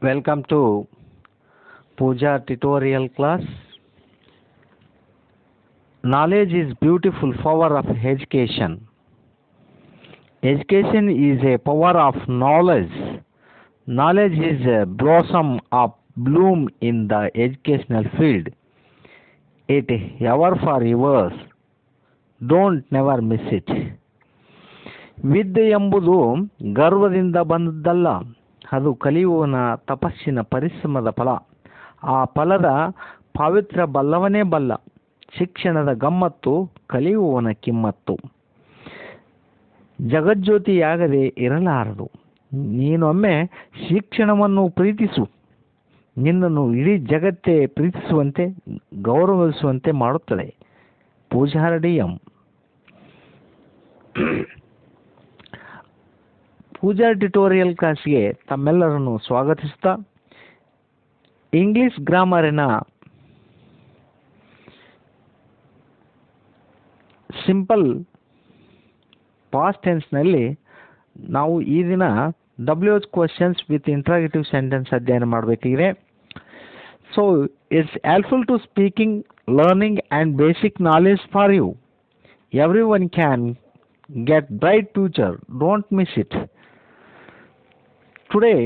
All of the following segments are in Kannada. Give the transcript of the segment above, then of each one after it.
Welcome to PUJAR tutorial class. Knowledge is beautiful power of education. Education is a power of knowledge. Knowledge is a blossom of bloom in the educational field. It ever for yours. Don't never miss it. ವಿದ್ಯೆ ಎಂಬುದು ಗರ್ವದಿಂದ ಬಂದದ್ದಲ್ಲ, ಅದು ಕಲಿಯುವವನ ತಪಸ್ಸಿನ ಪರಿಶ್ರಮದ ಫಲ. ಆ ಫಲದ ಪಾವಿತ್ರ್ಯ ಬಲ್ಲವನೇ ಬಲ್ಲ. ಶಿಕ್ಷಣದ ಗಮ್ಮತ್ತು ಕಲಿಯುವವನ ಕಿಮ್ಮತ್ತು. ಜಗಜ್ಯೋತಿಯಾಗದೆ ಇರಲಾರದು. ನೀನೊಮ್ಮೆ ಶಿಕ್ಷಣವನ್ನು ಪ್ರೀತಿಸು. ನಿನ್ನನ್ನು ಇಡೀ ಜಗತ್ತೇ ಪ್ರೀತಿಸುವಂತೆ ಗೌರವಿಸುವಂತೆ ಮಾಡುತ್ತದೆ. ಪೂಜಾರ್ ಡಿ.ಎಂ. ಪೂಜಾರ್ ಟ್ಯುಟೋರಿಯಲ್ ಕ್ಲಾಸ್ಗೆ ತಮ್ಮೆಲ್ಲರನ್ನು ಸ್ವಾಗತಿಸುತ್ತಾ, ಇಂಗ್ಲಿಷ್ ಗ್ರಾಮರಿನ ಸಿಂಪಲ್ ಪಾಸ್ಟ್ ಟೆನ್ಸ್ನಲ್ಲಿ ನಾವು ಈ ದಿನ WH questions with interrogative sentence ಅಧ್ಯಯನ ಮಾಡಬೇಕಾಗಿದೆ. So it's helpful to speaking, learning and basic knowledge for you. Everyone can get bright future. Don't miss it. Today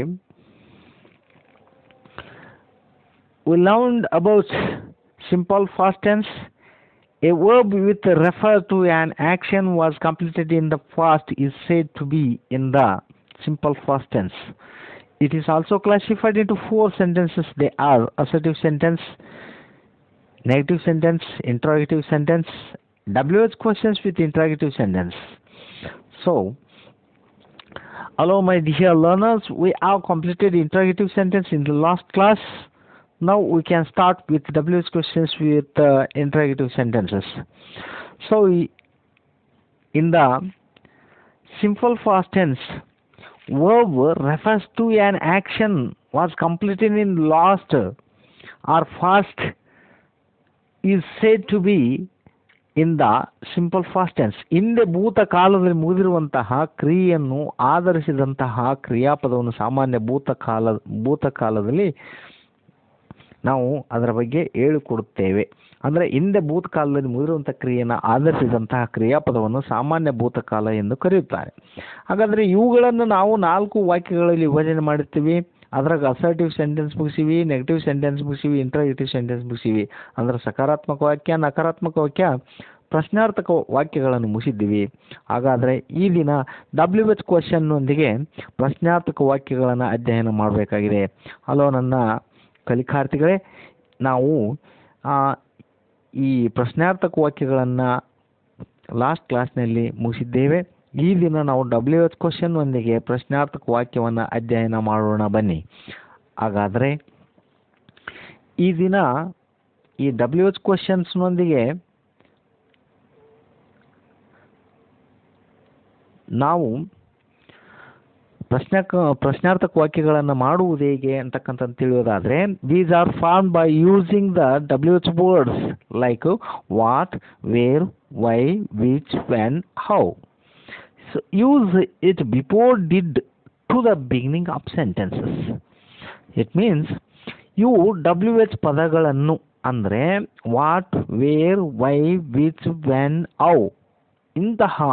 we learned about simple past tense. A verb with refer to an action was completed in the past is said to be in the simple past tense. It is also classified into 4 sentences. They are assertive sentence, negative sentence, interrogative sentence, WH questions with interrogative sentence. So, hello my dear learners, we have completed interrogative sentence in the last class. Now we can start with WH questions with interrogative sentences. So, in the simple past tense, verb refers to an action was completed in last or past is said to be in the simple past tense. ಹಿಂದೆ ಭೂತಕಾಲದಲ್ಲಿ ಮುಗಿದಿರುವಂತಹ ಕ್ರಿಯೆಯನ್ನು ಆಧರಿಸಿದಂತಹ ಕ್ರಿಯಾಪದವನ್ನು ಸಾಮಾನ್ಯ ಭೂತಕಾಲದಲ್ಲಿ ನಾವು ಅದರ ಬಗ್ಗೆ ಹೇಳಿಕೊಡುತ್ತೇವೆ. ಅಂದರೆ ಹಿಂದೆ ಭೂತಕಾಲದಲ್ಲಿ ಮುಗಿದಿರುವಂಥ ಕ್ರಿಯೆಯನ್ನು ಆಧರಿಸಿದಂತಹ ಕ್ರಿಯಾಪದವನ್ನು ಸಾಮಾನ್ಯ ಭೂತಕಾಲ ಎಂದು ಕರೆಯುತ್ತಾರೆ. ಹಾಗಾದರೆ ಇವುಗಳನ್ನು ನಾವು 4 ವಾಕ್ಯಗಳಲ್ಲಿ ವಿಭಜನೆ ಮಾಡುತ್ತೀವಿ. ಅದ್ರಾಗ ಅಸರ್ಟಿವ್ ಸೆಂಟೆನ್ಸ್ ಮುಗಿಸಿವಿ, ನೆಗೆಟಿವ್ ಸೆಂಟೆನ್ಸ್ ಮುಗಿಸಿವಿ, ಇಂಟ್ರಾಗೇಟಿವ್ ಸೆಂಟೆನ್ಸ್ ಮುಗಿಸಿವಿ. ಅಂದರೆ ಸಕಾರಾತ್ಮಕ ವಾಕ್ಯ, ನಕಾರಾತ್ಮಕ ವಾಕ್ಯ, ಪ್ರಶ್ನಾರ್ಥಕ ವಾಕ್ಯಗಳನ್ನು ಮುಗಿಸಿದ್ದೀವಿ. ಹಾಗಾದರೆ ಈ ದಿನ WH ಕ್ವಶನ್ನೊಂದಿಗೆ ಪ್ರಶ್ನಾರ್ಥಕ ವಾಕ್ಯಗಳನ್ನು ಅಧ್ಯಯನ ಮಾಡಬೇಕಾಗಿದೆ. ಹಲೋ ನನ್ನ ಕಲಿಕಾರ್ಥಿಗಳೇ, ನಾವು ಈ ಪ್ರಶ್ನಾರ್ಥಕ ವಾಕ್ಯಗಳನ್ನು ಲಾಸ್ಟ್ ಕ್ಲಾಸ್ನಲ್ಲಿ ಮುಗಿಸಿದ್ದೇವೆ. ಈ ದಿನ ನಾವು WH ಕ್ವಶನ್ನೊಂದಿಗೆ ಪ್ರಶ್ನಾರ್ಥಕ ವಾಕ್ಯವನ್ನು ಅಧ್ಯಯನ ಮಾಡೋಣ ಬನ್ನಿ. ಹಾಗಾದರೆ ಈ ದಿನ ಈ WH ಕ್ವಶನ್ಸ್ನೊಂದಿಗೆ ನಾವು ಪ್ರಶ್ನಾರ್ಥಕ ವಾಕ್ಯಗಳನ್ನು ಮಾಡುವುದು ಹೇಗೆ ಅಂತಕ್ಕಂಥದ್ದು ತಿಳಿಯೋದಾದರೆ, these are form by using the WH words like what, where, why, which, when, how. So use it before did to the beginning of sentences. It means you WH ಪದಗಳನ್ನು ಅಂದರೆ what, where, why, which, when, how ಇಂತಹ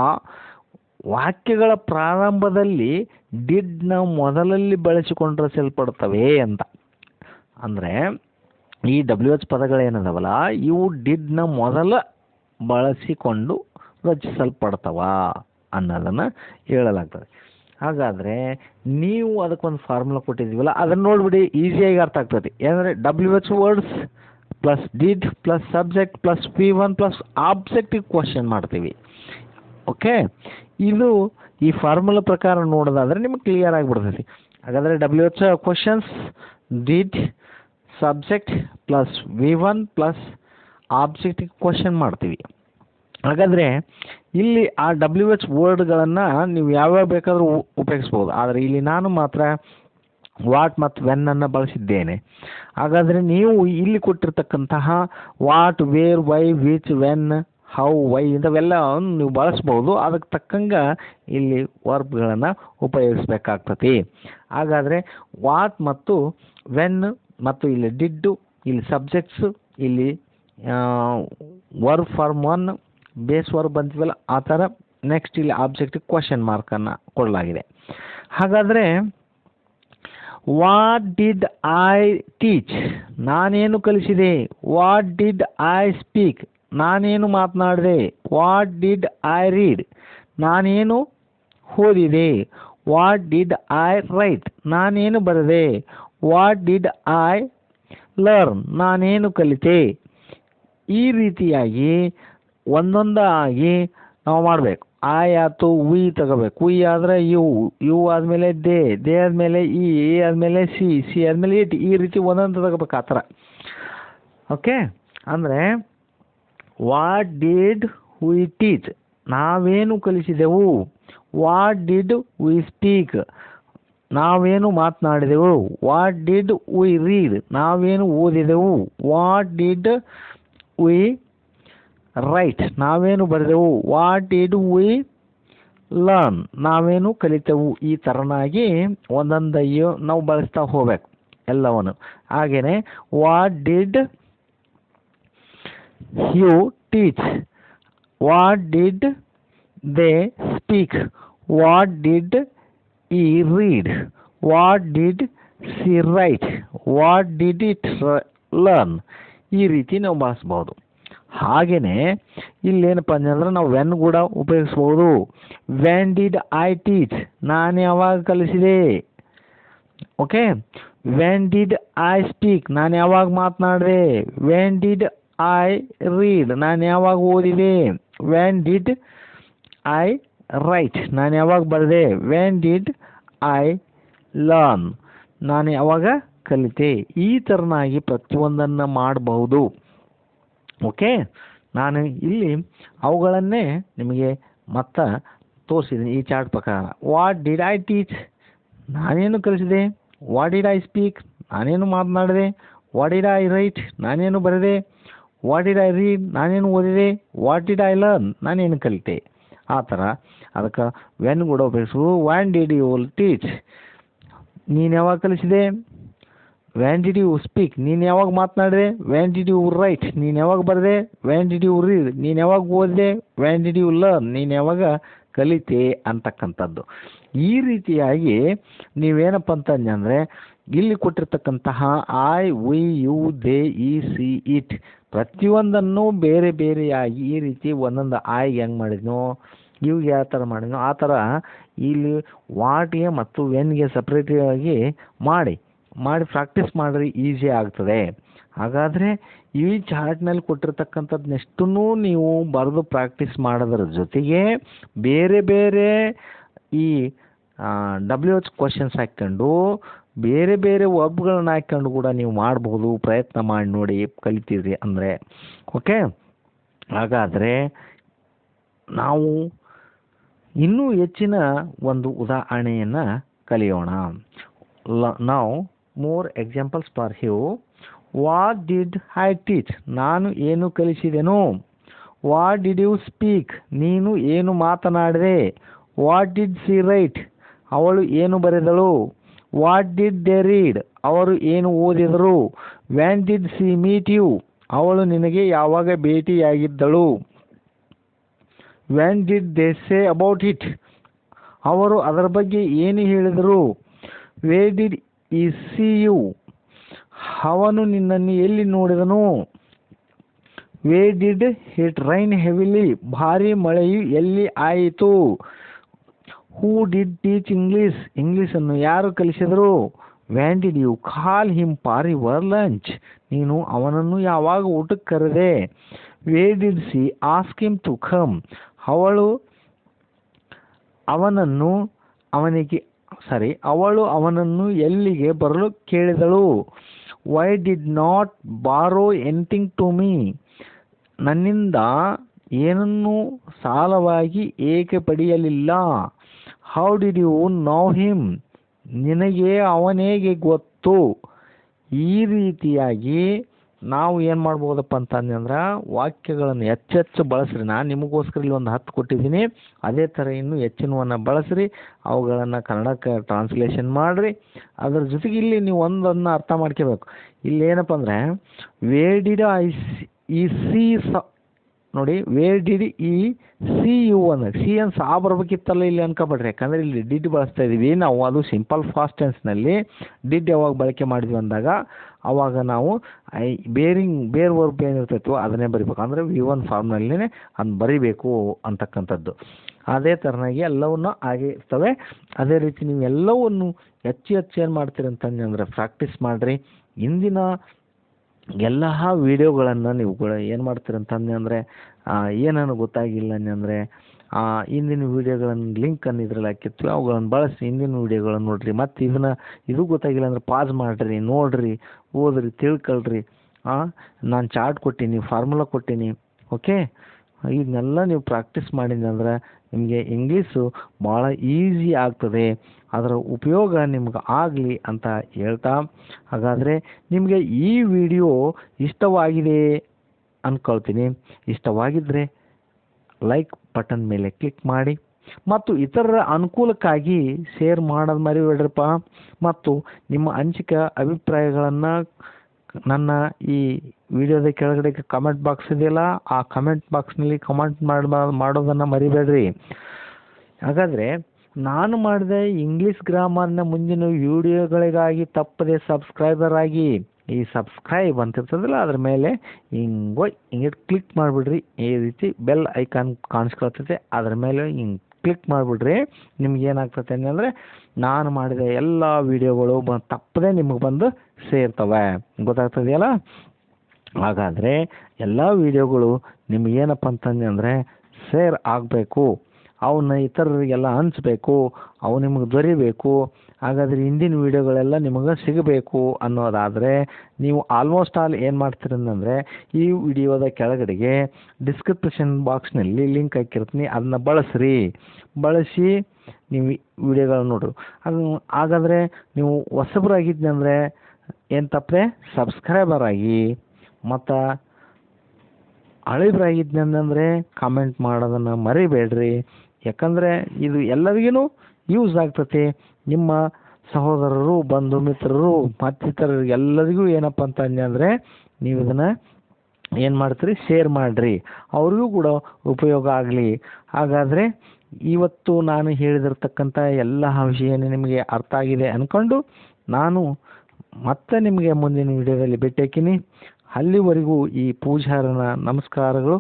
ವಾಕ್ಯಗಳ ಪ್ರಾರಂಭದಲ್ಲಿ ಡಿಡ್ನ ಮೊದಲಲ್ಲಿ ಬಳಸಿಕೊಂಡಿರಿಸಲ್ಪಡ್ತವೆ ಅಂತ. ಅಂದರೆ ಈ WH ಪದಗಳೇನದವಲ್ಲ, ಇವು ಡಿಡ್ನ ಮೊದಲ ಬಳಸಿಕೊಂಡು ರಚಿಸಲ್ಪಡ್ತವ ಅನ್ನೋದನ್ನು ಹೇಳಲಾಗ್ತದೆ. ಹಾಗಾದರೆ ನೀವು ಅದಕ್ಕೊಂದು ಫಾರ್ಮುಲಾ ಕೊಟ್ಟಿದ್ದೀವಲ್ಲ, ಅದನ್ನು ನೋಡಿಬಿಡಿ, ಈಸಿಯಾಗಿ ಅರ್ಥ ಆಗ್ತದೆ. ಏನಂದರೆ WH words plus did plus subject plus P1 plus objective question ಮಾಡ್ತೀವಿ. ಓಕೆ, ಇದು ಈ ಫಾರ್ಮುಲಾ ಪ್ರಕಾರ ನೋಡೋದಾದರೆ ನಿಮಗೆ ಕ್ಲಿಯರ್ ಆಗಿಬಿಡ್ತೈತಿ. ಹಾಗಾದರೆ WH questions did subject plus V1 plus objective question ಮಾಡ್ತೀವಿ. ಹಾಗಾದರೆ ಇಲ್ಲಿ ಆ WH ವರ್ಡ್ಗಳನ್ನು ನೀವು ಯಾವ್ಯಾವ ಬೇಕಾದರೂ ಉಪಯೋಗಿಸ್ಬೋದು. ಆದರೆ ಇಲ್ಲಿ ನಾನು ಮಾತ್ರ ವಾಟ್ ಮತ್ತು ವೆನ್ನನ್ನು ಬಳಸಿದ್ದೇನೆ. ಹಾಗಾದರೆ ನೀವು ಇಲ್ಲಿ ಕೊಟ್ಟಿರ್ತಕ್ಕಂತಹ what, where, why, which, when, how, why ಇಂಥವೆಲ್ಲ ನೀವು ಬಳಸ್ಬೋದು. ಅದಕ್ಕೆ ತಕ್ಕಂಗೆ ಇಲ್ಲಿ ವರ್ಬ್ಗಳನ್ನು ಉಪಯೋಗಿಸ್ಬೇಕಾಗ್ತತಿ. ಹಾಗಾದರೆ ವಾಟ್ ಮತ್ತು ವೆನ್ ಮತ್ತು ಇಲ್ಲಿ ಡಿಡ್ಡು, ಇಲ್ಲಿ ಸಬ್ಜೆಕ್ಟ್ಸು, ಇಲ್ಲಿ ವರ್ಬ್ ಫಾರ್ಮ್ 1 ಬೇಸ್ ವರ್ಬ್ ಅಂತೀವಲ್ಲ ಆ ಥರ. ನೆಕ್ಸ್ಟ್ ಇಲ್ಲಿ ಆಬ್ಜೆಕ್ಟಿವ್ ಕ್ವಶನ್ ಮಾರ್ಕನ್ನು ಕೊಡಲಾಗಿದೆ. ಹಾಗಾದರೆ ವಾಟ್ ಡಿಡ್ ಐ ಟೀಚ್, ನಾನೇನು ಕಲಿಸಿದೆ. ವಾಟ್ ಡಿಡ್ ಐ ಸ್ಪೀಕ್, ನಾನೇನು ಮಾತನಾಡಿದೆ. ವಾಟ್ ಡಿಡ್ ಐ ರೀಡ್, ನಾನೇನು ಓದಿದೆ. ವಾಟ್ ಡಿಡ್ ಐ ರೈಟ್, ನಾನೇನು ಬರೆದೆ. ವಾಟ್ ಡಿಡ್ ಐ ಲರ್ನ್, ನಾನೇನು ಕಲಿತೆ. ಈ ರೀತಿಯಾಗಿ ಒಂದೊಂದಾಗಿ ನಾವು ಮಾಡಬೇಕು. ಐ ಆಯ್ತು, ವಿ ತಗೋಬೇಕು. ವಿ ಆದರೆ ಯು ಆದಮೇಲೆ ದೇ ಆದಮೇಲೆ ಇ ಆದಮೇಲೆ ಸಿ ಆದಮೇಲೆ ಇಟ್, ಈ ರೀತಿ ಒಂದೊಂದು ತಗೋಬೇಕು ಆ ಥರ. ಓಕೆ, ಅಂದರೆ ವಾಟ್ ಡಿಡ್ ವಿ ಟೀಚ್, ನಾವೇನು ಕಲಿಸಿದೆವು. ವಾಟ್ ಡಿಡ್ ವಿ ಸ್ಪೀಕ್, ನಾವೇನು ಮಾತನಾಡಿದೆವು. ವಾಟ್ ಡಿಡ್ ವಿ ರೀಡ್, ನಾವೇನು ಓದಿದೆವು. ವಾಟ್ ಡಿಡ್ ವಿ ರೈಟ್, ನಾವೇನು ಬರೆದೆವು. ವಾಟ್ ಡಿಡ್ ವಿ ಲರ್ನ್, ನಾವೇನು ಕಲಿತೆವು. ಈ ಥರನಾಗಿ ಒಂದೊಂದಯ್ಯೋ ನಾವು ಬಳಸ್ತಾ ಹೋಗ್ಬೇಕು ಎಲ್ಲವನ್ನು. ಹಾಗೆಯೇ what did you teach, what did they speak, what did he read, what did she write, what did it learn. ಈ ರೀತಿ ನಾವು ಬಳಸ್ಬೋದು. ಹಾಗೆಯೇ ಇಲ್ಲೇನಪ್ಪ ಅಂದರೆ ನಾವು ವೆನ್ ಕೂಡ ಉಪಯೋಗಿಸ್ಬೋದು. ವೆನ್ ಡಿಡ್ ಐ ಟೀಚ್, ನಾನು ಯಾವಾಗ ಕಲಿಸಿದೆ. Okay, when did I speak, ನಾನು ಯಾವಾಗ ಮಾತನಾಡಿದೆ. ವೆನ್ ಡಿಡ್ ಐ ರೀಡ್, ನಾನು ಯಾವಾಗ ಓದಿದೆ. ವೆನ್ ಡಿಡ್ ಐ ರೈಟ್, ನಾನು ಯಾವಾಗ ಬರೆದೆ. ವೆನ್ ಡಿಡ್ ಐ ಲರ್ನ್, ನಾನು ಯಾವಾಗ ಕಲಿತೆ. ಈ ಥರನಾಗಿ ಪ್ರತಿಯೊಂದನ್ನು ಮಾಡಬಹುದು. ಓಕೆ, ನಾನು ಇಲ್ಲಿ ಅವುಗಳನ್ನೇ ನಿಮಗೆ ಮತ್ತೆ ತೋರಿಸಿದ್ದೀನಿ ಈ ಚಾರ್ಟ್ ಪ್ರಕಾರ. ವಾಟ್ ಡಿಡ್ ಐ ಟೀಚ್, ನಾನೇನು ಕಲಿಸಿದೆ. ವಾಟ್ ಡಿಡ್ ಐ ಸ್ಪೀಕ್, ನಾನೇನು ಮಾತನಾಡಿದೆ. ವಾಟ್ ಡಿಡ್ ಐ ರೈಟ್, ನಾನೇನು ಬರೆದೆ. ವಾಟ್ ಡಿಡ್ ಐ ರೀಡ್, ನಾನೇನು ಓದಿದೆ. ವಾಟ್ ಡಿಡ್ ಐ ಲರ್ನ್, ನಾನೇನು ಕಲಿತೆ. ಆ ಥರ ಅದಕ್ಕೆ ವೆನ್ ಕೂಡ ಉಪಯೋಗಿಸು. ವ್ಯಾನ್ ಡಿಡ್ ಯು ಟೀಚ್, ನೀನು ಯಾವಾಗ ಕಲಿಸಿದೆ. ವ್ಯಾನ್ ಡಿಡ್ ಯು ಸ್ಪೀಕ್, ನೀನು ಯಾವಾಗ ಮಾತನಾಡಿದೆ. ವ್ಯಾನ್ ಡಿಡ್ ಯು ರೈಟ್, ನೀನು ಯಾವಾಗ ಬರೆದೆ. ವ್ಯಾನ್ ಡಿಡ್ ಯು ರೀಡ್, ನೀನು ಯಾವಾಗ ಓದಿದೆ. ವ್ಯಾನ್ ಡಿಡ್ ಯು ಲರ್ನ್, ನೀನು ಯಾವಾಗ ಕಲಿತೆ ಅಂತಕ್ಕಂಥದ್ದು. ಈ ರೀತಿಯಾಗಿ ನೀವೇನಪ್ಪ ಅಂತಂದರೆ ಇಲ್ಲಿ ಕೊಟ್ಟಿರ್ತಕ್ಕಂತಹ ಐ, ವಿ, ಯು, ದೇ, ಈ, ಸಿ, ಇಟ್ ಪ್ರತಿಯೊಂದನ್ನು ಬೇರೆ ಬೇರೆಯಾಗಿ ಈ ರೀತಿ ಒಂದೊಂದು ಐಗೆ ಹೆಂಗೆ ಮಾಡಿದ್ನೋ, ಇವ್ಗೆ ಯಾವ ಥರ ಮಾಡಿದ್ನೋ ಆ ಥರ ಇಲ್ಲಿ ವಾಟ್ಗೆ ಮತ್ತು ವೆನ್ಗೆ ಸಪ್ರೇಟಾಗಿ ಮಾಡಿ ಪ್ರಾಕ್ಟೀಸ್ ಮಾಡಿದ್ರೆ ಈಸಿ ಆಗ್ತದೆ. ಹಾಗಾದರೆ ಈ ಚಾರ್ಟ್ನಲ್ಲಿ ಕೊಟ್ಟಿರ್ತಕ್ಕಂಥದ್ದನ್ನೆಷ್ಟನ್ನೂ ನೀವು ಬರೆದು ಪ್ರಾಕ್ಟೀಸ್ ಮಾಡೋದ್ರ ಜೊತೆಗೆ ಬೇರೆ ಬೇರೆ ಈ WH ಕ್ವಶನ್ಸ್ ಹಾಕ್ಕೊಂಡು ಬೇರೆ ಬೇರೆ ವರ್ಬ್ಗಳನ್ನ ಹಾಕ್ಕೊಂಡು ಕೂಡ ನೀವು ಮಾಡ್ಬೋದು. ಪ್ರಯತ್ನ ಮಾಡಿ ನೋಡಿ, ಕಲಿತೀರಿ ಅಂದರೆ. ಓಕೆ, ಹಾಗಾದರೆ ನಾವು ಇನ್ನೂ ಹೆಚ್ಚಿನ ಒಂದು ಉದಾಹರಣೆಯನ್ನು ಕಲಿಯೋಣ. ನಾವು more examples for you. What did I teach, ನಾನು ಏನು ಕಲಿಸಿದೆನು. What did you speak, ನೀನು ಏನು ಮಾತನಾಡಿದೆ. What did she write, ಅವಳು ಏನು ಬರೆದಳು. What did they read, ಅವರು ಏನು ಓದಿದರು. When did she meet you, ಅವಳು ನಿನಗೆ ಯಾವಾಗ ಭೇಟಿಯಾಗಿದ್ದಳು. When did they say about it, ಅವರು ಅದರ ಬಗ್ಗೆ ಏನು ಹೇಳಿದರು. Where did he see you, ಅವನು ನಿನ್ನನ್ನು ಎಲ್ಲಿ ನೋಡಿದನು. Where did it rain heavily, ಭಾರಿ ಮಳೆಯು ಎಲ್ಲಿ ಆಯಿತು. Who did teach English, ಇಂಗ್ಲಿಷನ್ನು ಯಾರು ಕಲಿಸಿದರು. When did you call him for your lunch, ನೀನು ಅವನನ್ನು ಯಾವಾಗ ಊಟಕ್ಕೆ ಕರೆದೆ. Where did she ask him to come, ಅವಳು ಅವನನ್ನು ಎಲ್ಲಿಗೆ ಬರಲು ಕೇಳಿದಳು. Why did not borrow anything to me, ನನ್ನಿಂದ ಏನನ್ನೂ ಸಾಲವಾಗಿ ಏಕೆ ಪಡೆಯಲಿಲ್ಲ. How did you know him, ನಿನಗೆ ಅವನೇಗೆ ಗೊತ್ತು. ಈ ರೀತಿಯಾಗಿ ನಾವು ಏನು ಮಾಡ್ಬೋದಪ್ಪ ಅಂತಂದ್ರೆ ವಾಕ್ಯಗಳನ್ನು ಹೆಚ್ಚೆಚ್ಚು ಬಳಸ್ರಿ. ನಾನು ನಿಮಗೋಸ್ಕರ ಇಲ್ಲಿ ಒಂದು 10 ಕೊಟ್ಟಿದ್ದೀನಿ. ಅದೇ ಥರ ಇನ್ನೂ ಹೆಚ್ಚಿನವನ್ನು ಬಳಸ್ರಿ. ಅವುಗಳನ್ನು ಕನ್ನಡಕ್ಕೆ ಟ್ರಾನ್ಸ್ಲೇಷನ್ ಮಾಡಿರಿ. ಅದ್ರ ಜೊತೆಗೆ ಇಲ್ಲಿ ನೀವು ಒಂದನ್ನು ಅರ್ಥ ಮಾಡ್ಕೋಬೇಕು. ಇಲ್ಲಿ ಏನಪ್ಪ ಅಂದರೆ ವೇರ್ ಡಿಡ್ ಈ ಸಿ ನೋಡಿ, where did he see you ಅಂದರೆ ಸಿ ಅನ್ ಸಾ ಬರ್ಬೇಕಿತ್ತಲ್ಲ ಇಲ್ಲಿ ಅನ್ಕೊಬೇಡ್ರಿ. ಯಾಕಂದರೆ ಇಲ್ಲಿ ಡಿಡ್ ಬಳಸ್ತಾ ಇದ್ದೀವಿ ನಾವು. ಅದು ಸಿಂಪಲ್ ಫಾಸ್ಟ್ ಟೆನ್ಸ್ನಲ್ಲಿ ಡಿಡ್ ಯಾವಾಗ ಬಳಕೆ ಮಾಡಿದ್ವಿ ಅಂದಾಗ ಆವಾಗ ನಾವು ಬೇರ್ ವರ್ಬ್ ಏನಿರ್ತೈತೋ ಅದನ್ನೇ ಬರಿಬೇಕು. ಅಂದರೆ V1 ಫಾರ್ಮ್ನಲ್ಲೇ ಅದನ್ನ ಬರಿಬೇಕು ಅಂತಕ್ಕಂಥದ್ದು. ಅದೇ ಥರನಾಗಿ ಎಲ್ಲವನ್ನು ಹಾಗೆ ಇರ್ತವೆ. ಅದೇ ರೀತಿ ನೀವು ಎಲ್ಲವನ್ನು ಹೆಚ್ಚು ಏನು ಮಾಡ್ತೀರಿ ಅಂತಂದರೆ ಪ್ರಾಕ್ಟೀಸ್ ಮಾಡಿರಿ. ಇಂದಿನ ಎಲ್ಲ ವೀಡಿಯೋಗಳನ್ನು ನೀವು ಕೂಡ ಏನು ಮಾಡ್ತೀರಿ ಅಂತಂದರೆ ಏನನ್ನು ಗೊತ್ತಾಗಿಲ್ಲ ಅಂದರೆ ಹಿಂದಿನ ವೀಡಿಯೋಗಳನ್ನು ಲಿಂಕನ್ನು ಇದ್ರಲ್ಲಿ ಹಾಕಿರ್ತೀವಿ, ಅವುಗಳನ್ನು ಬಳಸಿ ಹಿಂದಿನ ವೀಡಿಯೋಗಳನ್ನು ನೋಡಿರಿ. ಮತ್ತು ಇದು ಗೊತ್ತಾಗಿಲ್ಲ ಅಂದರೆ ಪಾಸ್ ಮಾಡಿರಿ, ನೋಡಿರಿ, ಓದಿರಿ, ತಿಳ್ಕೊಳ್ರಿ. ನಾನು ಚಾರ್ಟ್ ಕೊಟ್ಟೀನಿ, ಫಾರ್ಮುಲಾ ಕೊಟ್ಟೀನಿ. ಓಕೆ, ಇದನ್ನೆಲ್ಲ ನೀವು ಪ್ರಾಕ್ಟೀಸ್ ಮಾಡಿದ್ರೆ ನಿಮಗೆ ಇಂಗ್ಲೀಷು ಭಾಳ ಈಸಿ ಆಗ್ತದೆ. ಅದರ ಉಪಯೋಗ ನಿಮ್ಗೆ ಆಗಲಿ ಅಂತ ಹೇಳ್ತಾ, ಹಾಗಾದರೆ ನಿಮಗೆ ಈ ವಿಡಿಯೋ ಇಷ್ಟವಾಗಿದೆ ಅಂದ್ಕೊಳ್ತೀನಿ. ಇಷ್ಟವಾಗಿದ್ದರೆ ಲೈಕ್ ಬಟನ್ ಮೇಲೆ ಕ್ಲಿಕ್ ಮಾಡಿ ಮತ್ತು ಇತರರ ಅನುಕೂಲಕ್ಕಾಗಿ ಶೇರ್ ಮಾಡೋದು ಮರಿಬೇಡ್ರಪ್ಪ. ಮತ್ತು ನಿಮ್ಮ ಅನಿಸಿಕೆ ಅಭಿಪ್ರಾಯಗಳನ್ನು ನನ್ನ ಈ ವಿಡಿಯೋದ ಕೆಳಗಡೆ ಕಮೆಂಟ್ ಬಾಕ್ಸ್ ಇದೆಯಲ್ಲ, ಆ ಕಮೆಂಟ್ ಬಾಕ್ಸ್ನಲ್ಲಿ ಕಮೆಂಟ್ ಮಾಡೋದನ್ನು ಮರಿಬೇಡ್ರಿ. ಹಾಗಾದರೆ ನಾನು ಮಾಡಿದ ಇಂಗ್ಲೀಷ್ ಗ್ರಾಮರ್ನ ಮುಂದಿನ ವಿಡಿಯೋಗಳಿಗಾಗಿ ತಪ್ಪದೆ ಸಬ್ಸ್ಕ್ರೈಬರ್ ಆಗಿ. ಈ ಸಬ್ಸ್ಕ್ರೈಬ್ ಅಂತಿರ್ತದಲ್ಲ ಅದ್ರ ಮೇಲೆ ಹಿಂಗೆ ಕ್ಲಿಕ್ ಮಾಡಿಬಿಡ್ರಿ. ಈ ರೀತಿ ಬೆಲ್ ಐಕಾನ್ ಕಾಣಿಸ್ಕೊಳ್ತೈತೆ, ಅದ್ರ ಮೇಲೆ ಹಿಂಗೆ ಕ್ಲಿಕ್ ಮಾಡಿಬಿಡ್ರಿ. ನಿಮ್ಗೆ ಏನಾಗ್ತೈತೆ ಅಂದರೆ ನಾನು ಮಾಡಿದ ಎಲ್ಲ ವೀಡಿಯೋಗಳು ತಪ್ಪದೆ ನಿಮಗೆ ಬಂದು ಸೇರ್ತವೆ. ಗೊತ್ತಾಗ್ತದೆಯಲ್ಲ? ಹಾಗಾದರೆ ಎಲ್ಲ ವೀಡಿಯೋಗಳು ನಿಮಗೇನಪ್ಪ ಅಂತಂದರೆ ಶೇರ್ ಆಗಬೇಕು, ಅವನ್ನ ಇತರರಿಗೆಲ್ಲ ಹಂಚಬೇಕು, ಅವು ನಿಮಗೆ ದೊರಿಬೇಕು. ಹಾಗಾದರೆ ಹಿಂದಿನ ವೀಡಿಯೋಗಳೆಲ್ಲ ನಿಮಗೆ ಸಿಗಬೇಕು ಅನ್ನೋದಾದರೆ ನೀವು ಆಲ್ಮೋಸ್ಟ್ ಆಲ್ ಏನು ಮಾಡ್ತೀರಿ ಅಂದರೆ ಈ ವಿಡಿಯೋದ ಕೆಳಗಡೆಗೆ ಡಿಸ್ಕ್ರಿಪ್ಷನ್ ಬಾಕ್ಸ್ನಲ್ಲಿ ಲಿಂಕ್ ಹಾಕಿರ್ತೀನಿ, ಅದನ್ನ ಬಳಸಿ ನೀವು ವಿಡಿಯೋಗಳನ್ನ ನೋಡ್ರಿ. ಹಾಗಾದರೆ ನೀವು ಹೊಸಬರಾಗಿದ್ದಂದರೆ ಏನು ತಪ್ಪದೆ ಸಬ್ಸ್ಕ್ರೈಬರ್ ಆಗಿ. ಮತ್ತು ಹಳಬರಾಗಿದ್ದಂದರೆ ಕಾಮೆಂಟ್ ಮಾಡೋದನ್ನು ಮರಿಬೇಡ್ರಿ. ಯಾಕಂದರೆ ಇದು ಎಲ್ಲರಿಗೂ ಯೂಸ್ ಆಗ್ತೈತಿ. ನಿಮ್ಮ ಸಹೋದರರು, ಬಂಧು ಮಿತ್ರರು ಮತ್ತಿತರರಿಗೆ ಎಲ್ಲರಿಗೂ ಏನಪ್ಪ ಅಂತಂದರೆ ನೀವು ಇದನ್ನು ಏನು ಮಾಡ್ತೀರಿ, ಶೇರ್ ಮಾಡಿರಿ, ಅವ್ರಿಗೂ ಕೂಡ ಉಪಯೋಗ ಆಗಲಿ. ಹಾಗಾದರೆ ಇವತ್ತು ನಾನು ಹೇಳಿದಿರ್ತಕ್ಕಂಥ ಎಲ್ಲ ವಿಷಯ ನಿಮಗೆ ಅರ್ಥ ಆಗಿದೆ ಅಂದ್ಕೊಂಡು ನಾನು ಮತ್ತೆ ನಿಮಗೆ ಮುಂದಿನ ವಿಡಿಯೋದಲ್ಲಿ ಭೇಟಿಯಾಗ್ತೀನಿ. ಅಲ್ಲಿವರೆಗೂ ಈ ಪೂಜಾರನ ನಮಸ್ಕಾರಗಳು.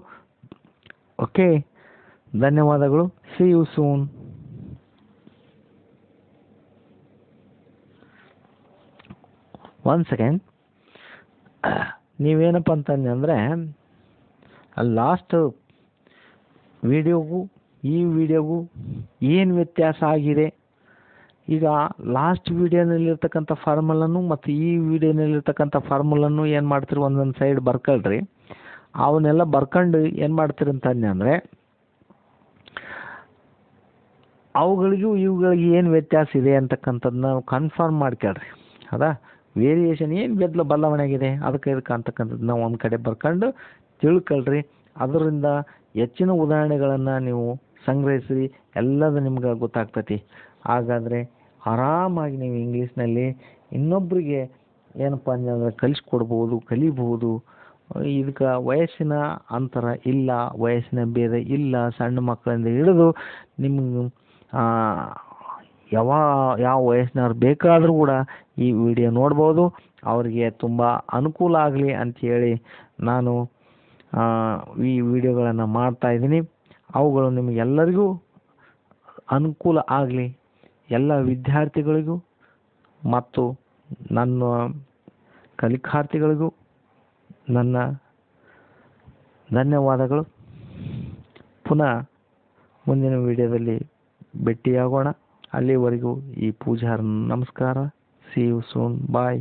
ಓಕೆ, ಧನ್ಯವಾದಗಳು. See you soon. One second. ನೀವೇನಪ್ಪ ಅಂತಂದರೆ ಲಾಸ್ಟ್ ವಿಡಿಯೋಗೂ ಈ ವಿಡಿಯೋಗೂ ಏನು ವ್ಯತ್ಯಾಸ ಆಗಿದೆ, ಈಗ ಲಾಸ್ಟ್ ವಿಡಿಯೋನಲ್ಲಿರ್ತಕ್ಕಂಥ ಫಾರ್ಮುಲನ್ನು ಮತ್ತು ಈ ವಿಡಿಯೋನಲ್ಲಿರ್ತಕ್ಕಂಥ ಫಾರ್ಮುಲನ್ನು ಏನು ಮಾಡ್ತೀರಿ, ಒಂದೊಂದು ಸೈಡ್ ಬರ್ಕೊಳ್ರಿ. ಅವನ್ನೆಲ್ಲ ಬರ್ಕೊಂಡು ಏನು ಮಾಡ್ತೀರಿ ಅಂತಂದರೆ ಅವುಗಳಿಗೂ ಇವುಗಳಿಗೆ ಏನು ವ್ಯತ್ಯಾಸ ಇದೆ ಅಂತಕ್ಕಂಥದ್ದನ್ನ ಕನ್ಫರ್ಮ್ ಮಾಡ್ಕೊಳ್ರಿ. ಹೌದಾ? ವೇರಿಯೇಷನ್ ಏನು ಬದಲಾವಣೆ ಆಗಿದೆ ಅದಕ್ಕೆ ಇದಕ್ಕೆ ಅಂತಕ್ಕಂಥದ್ದನ್ನ ಒಂದು ಕಡೆ ಬರ್ಕೊಂಡು ತಿಳ್ಕೊಳ್ರಿ. ಅದರಿಂದ ಹೆಚ್ಚಿನ ಉದಾಹರಣೆಗಳನ್ನು ನೀವು ಸಂಗ್ರಹಿಸಿ ಎಲ್ಲದು ನಿಮ್ಗೆ ಗೊತ್ತಾಗ್ತೈತಿ. ಹಾಗಾದರೆ ಆರಾಮಾಗಿ ನೀವು ಇಂಗ್ಲೀಷ್ನಲ್ಲಿ ಇನ್ನೊಬ್ಬರಿಗೆ ಏನಪ್ಪ ಅಂದರೆ ಕಲಿಬಹುದು. ಇದಕ್ಕೆ ವಯಸ್ಸಿನ ಅಂತರ ಇಲ್ಲ, ವಯಸ್ಸಿನ ಭೇದ ಇಲ್ಲ. ಸಣ್ಣ ಮಕ್ಕಳಿಂದ ಹಿಡಿದು ನಿಮ್ಗೆ ಯಾವ ವಯಸ್ಸಿನವ್ರು ಬೇಕಾದರೂ ಕೂಡ ಈ ವಿಡಿಯೋ ನೋಡ್ಬೋದು. ಅವರಿಗೆ ತುಂಬ ಅನುಕೂಲ ಆಗಲಿ ಅಂಥೇಳಿ ನಾನು ಈ ವಿಡಿಯೋಗಳನ್ನು ಮಾಡ್ತಾಯಿದ್ದೀನಿ. ಅವುಗಳು ನಿಮಗೆಲ್ಲರಿಗೂ ಅನುಕೂಲ ಆಗಲಿ, ಎಲ್ಲ ವಿದ್ಯಾರ್ಥಿಗಳಿಗೂ ಮತ್ತು ನನ್ನ ಕಲಿಕಾರ್ಥಿಗಳಿಗೂ ನನ್ನ ಧನ್ಯವಾದಗಳು. ಪುನಃ ಮುಂದಿನ ವಿಡಿಯೋದಲ್ಲಿ ಭೇಟಿಯಾಗೋಣ. ಅಲ್ಲಿವರೆಗೂ ಈ ಪೂಜಾರ ನಮಸ್ಕಾರ. See you soon. ಬಾಯ್.